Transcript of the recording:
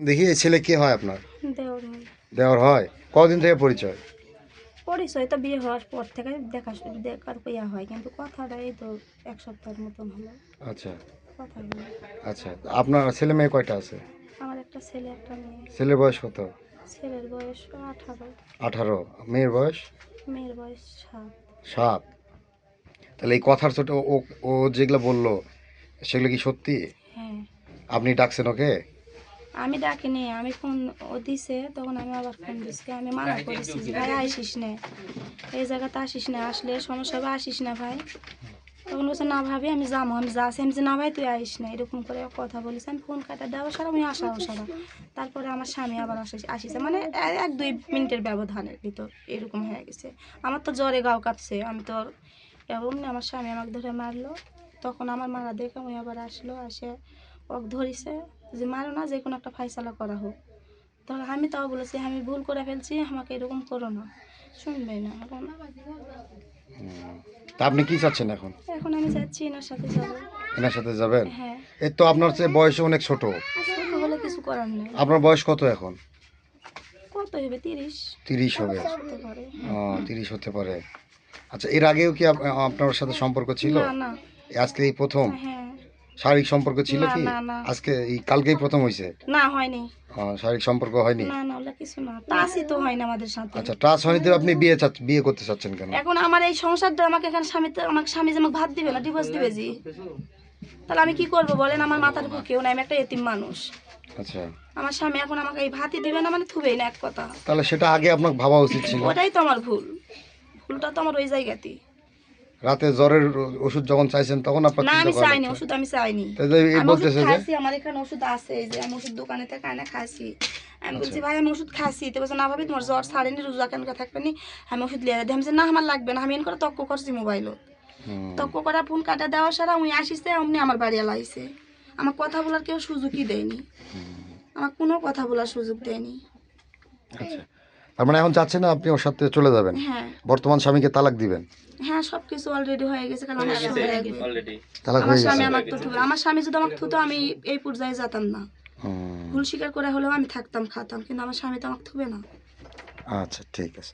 দেখি এই ছেলে কে হয় আপনার? দেওর হয়। দেওর হয়? কতদিন থেকে পরিচয়? পরিচয় তো বিয়ে হওয়ার পর থেকে দেখার ইয়া হয়, কিন্তু কথাটা এই তো 1 সপ্তাহের মতন হলো আচ্ছা কথা হলো। আচ্ছা। আপনার ছেলে মেয়ে কয়টা আছে? আমার একটা ছেলে একটা মেয়ে। ছেলের বয়স কত? ছেলের বয়স 18, 18। মেয়ের বয়স? মেয়ের বয়স 7। 7। তাহলে এই কথার ছোট ও ও যেগুলো বললো সেগুলো কি সত্যি? হ্যাঁ, আপনি ডাকছেন ওকে? আমি ডাকিনি, আমি ফোন ও দিছে, তখন আমি আবার ফোন দিচ্ছি, আমি মানা করেছি যে ভাই আসিস না, এই জায়গাতে আসিস না, আসলে সমস্যা হবে, আসিস না ভাই। তখন বলছে না ভাবি আমি যাবো, আমি যাচ্ছি, আমি যে না ভাই তুই আইস না, এরকম করে কথা বলিস। আমি ফোন কাটা দেওয়া সারা আমি আসাও সারা। তারপরে আমার স্বামী আবার আসিছে, মানে 1-2 মিনিটের ব্যবধানের ভিতর এরকম হয়ে গেছে। আমার তো জ্বরে গাও কাঁপছে, আমি তো এবং আমার স্বামী আমাকে ধরে মারলো। তখন আমার মারা দেখে ওই আবার আসলো, আসে ওক ধরিছে যে মারো না, যে কোনো একটা ফাইসালা করা হোক। তখন আমি তাও বলেছি আমি ভুল করে ফেলছি, আমাকে এরকম করো না, শুনবে না। এখন তা আপনি কি চাচ্ছেন এখন? এখন আমি যাচ্ছি এনার সাথে যাবো। এনার সাথে যাবেন? হ্যাঁ, এই তো আপনার চেয়ে বয়সে অনেক ছোট। ছোট হলে কিছু করার নেই। আপনার বয়স কত এখন? কত হবে, 30 30 হবে। হতে পারে। 30 হতে পারে। আচ্ছা, এর আগেও কি আপনার সাথে সম্পর্ক ছিল? না না। আজকে এই প্রথম? হ্যাঁ। শারীরিক সম্পর্ক ছিল না কি? না না। আজকে এই কালকেই প্রথম হয়েছে? না হয়নি। শারীরিক সম্পর্ক হয়নি? না না, ওগুলা কিছু না, টাচই তো হয় না আমাদের সাথে। আচ্ছা, টাচ হয়নি তো আপনি বিয়ে করতে চাচ্ছেন কেন? এখন আমার এই সংসারটা, আমাকে এখানে আমাকে স্বামী যে আমাকে ভাত দিবে না, ডিভোর্স দিবে জি, তাহলে আমি কি করবো বলেন? আমার মাথার উপর কেউ নাই, আমি একটা এতিম মানুষ। আচ্ছা, আমার স্বামী এখন আমাকে এই ভাতই দিবে না, মানে থুবেই না, এক কথা। তাহলে সেটা আগে আপনার ভাবা উচিত ছিল। ওটাই তো আমার ভুল, ভুলটা তো আমার ওই জায়গাতেই। রাতে জ্বরের ওষুধ যখন চাইছেন তখন আপনার না, চিন্তা আমি করা চাইনি লাগতো। ওষুধ, আমি চাইনি। তাহলে এই আমি ওষুধ বলতেছে যে খাইছি, আমার এখানে ওষুধ আছে, এই যে আমি ওষুধ দোকানে থেকে আনে খাইছি। আমি বলছি ভাই আমি ওষুধ খাইছি, তো বলছে না ভাবি তোমার জ্বর ছাড়েনি, রোজা কেন থাকবে নি, আমি ওষুধ লিয়ে দিই। আমি বলছি, না আমার লাগবে না, আমি এন করে তক্ক করছি মোবাইলও, তক্ক করা ফোন কাটা দেওয়া সারা উনি আসিছে, অমনি আমার বাড়ি আলাইছে। আমার কথা বলার কেউ সুযোগই দেয়নি, আমার কোনো কথা বলার সুযোগ দেয়নি। আচ্ছা, তার মানে এখন চাচ্ছেন না আপনি ওর সাথে চলে যাবেন? হ্যাঁ বর্তমান স্বামীকে তালাক দিবেন? হ্যাঁ, সবকিছু অলরেডি হয়ে গেছে, কারণ আমার স্বামী তালাক আমার হয়ে স্বামী গেছে? আমাকে তো থুবে, আমার স্বামী যদি আমাকে থুতো আমি এই পর্যায়ে যেতাম না। হুম, ভুল স্বীকার করে হলেও আমি থাকতাম খাতাম, কিন্তু আমার স্বামী তো আমাকে থুবে না। আচ্ছা ঠিক আছে।